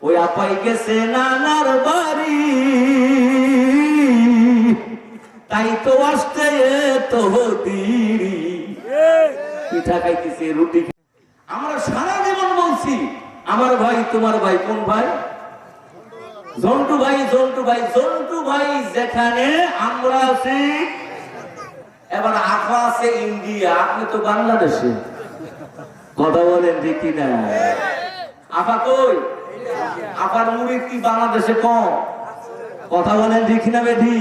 ওই আপাই গেছে নানার বাড়ি, তাই তো আসতে তো দেরি। পিঠা খাইতেছে, রুটি। আমরা সারা জীবন বলছি আমার ভাই তোমার ভাই। কোন ভাই? জন্টু ভাই, জন্টু ভাই, জন্টু ভাই যেখানে আমরা আছি। এবার আফা আছে ইন্ডিয়া, আপনি তো বাংলাদেশে। কথা বলেন ঠিক না? আফা কই? আফার মুরিদ কি বাংলাদেশে কম? কথা বলেন ঠিক না বেঠি?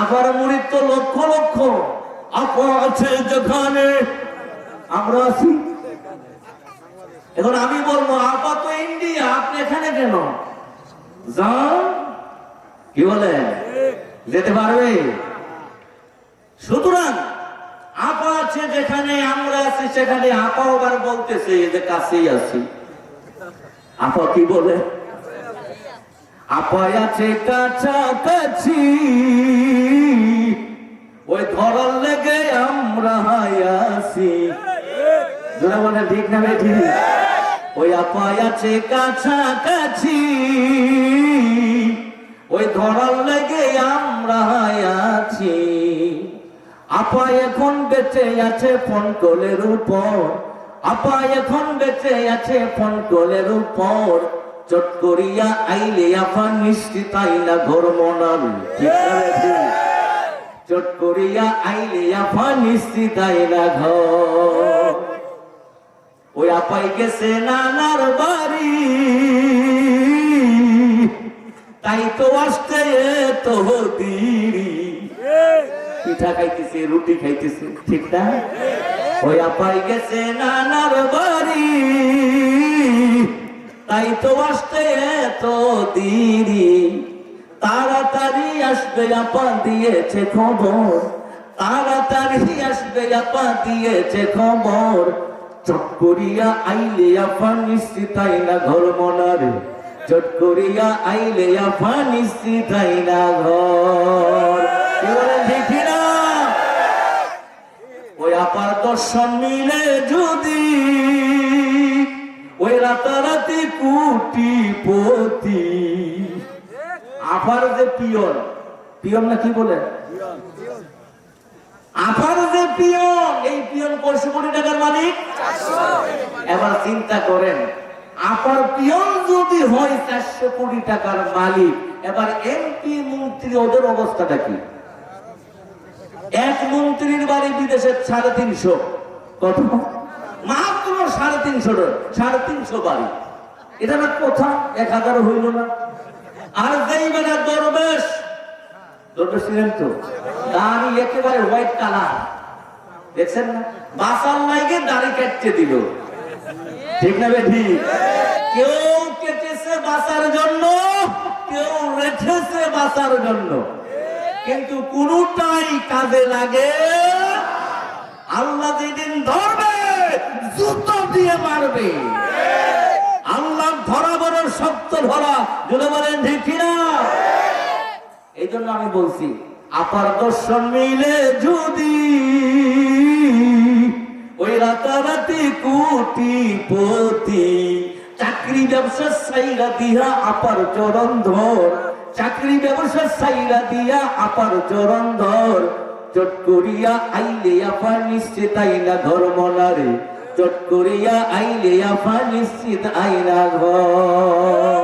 আফার মুরিদ তো লক্ষ লক্ষ। আপা আছে যেখানে আমরা আছি। এখন আমি বলবো আপা তো ইন্ডিয়া, আপনি এখানে কেন? যান, কি বলে যেতে পারবে? সুতরাং আপা আছে যেখানে আমরা আছি সেখানে আপা আবার বলতেছে যে কাছেই আছি। আপা কি বলে? আপা আছে কাছাকাছি, ওই ধরার লেগে আমরা আছি। বলে ঠিক না বেঠি? ওই আপা আছে কাছাকাছি, ওই ধরার লেগে আমরা আছি। আপা এখন বেঁচে আছে ফোন কলের উপর, আপা এখন বেঁচে আছে ফোন কলের উপর। চট করিয়া আইলে আপা নিশ্চিত আইলা ঘর মনাল। চট করিয়া আইলে আপা নিশ্চিত আইলা ঘর। ওই আপাই গেছে নানার বাড়ি, তাই তো আসতে তো দেরি। পিঠা খাইতেছে, রুটি খাইতেছে, ঠিক না? ওই আপাই গেছে নানার বাড়ি, তাই তো আসতে তো দেরি। তাড়াতাড়ি আসবে আপা দিয়েছে খবর, তাড়াতাড়ি আসবে আপা দিয়েছে খবর। চট করিয়া আইলে আপা নিশ্চিত আইলা ঘর মনারে। চট করিয়া আইলে আপা নিশ্চিত আইলা ঘর। কি বলেন ঠিক না? ওই আপার দর্শন মিলে যদি ওই রাতারাতি কোটিপতি। আপার যে পিয়ন, পিয়ন না কি বলে? আপার যে পিয়ন, এই পিয়ন 500 কোটি টাকার মালিক। এবার চিন্তা করেন, আপার পিয়ন যদি হয় 400 কোটি টাকার মালিক, এবার এমপি মন্ত্রী ওদের অবস্থাটা কি? এক মন্ত্রীর বাড়ি বিদেশে 350, কত? মাত্র 350 বাড়ি। এটা না কথা 1000 হইল না? আর যেই বেলা দরবেশ, দরবেশ ছিলেন তো, দাড়ি একেবারে হোয়াইট কালার, দেখছেন না? বাসার লাইগে দাড়ি কাটতে দিল, ঠিক না বেঠি? কেউ কেটেছে বাঁচার জন্য, কেউ রেখেছে বাঁচার জন্য, কিন্তু কোনটাই কাজে লাগে। আল্লাহ যেদিন ধরবে জুতো দিয়ে মারবে। আল্লাহ ধরা বড় শক্ত ধরা, যদি বলেন ঠিক না? এই জন্য আমি বলছি আপার দর্শন মিলে যদি ওই রাতারাতি কোটিপতি। চাকরি ব্যবসা সাইরা দিয়া আপার চরণ ধর, চাকরি ব্যবসা সাইরা দিয়া আপার চরণ ধর। চট করিয়া আইলে আপা নিশ্চিত আইলা ঘর মনারে। চট করিয়া আইলে আপা নিশ্চিত আইলা ঘর।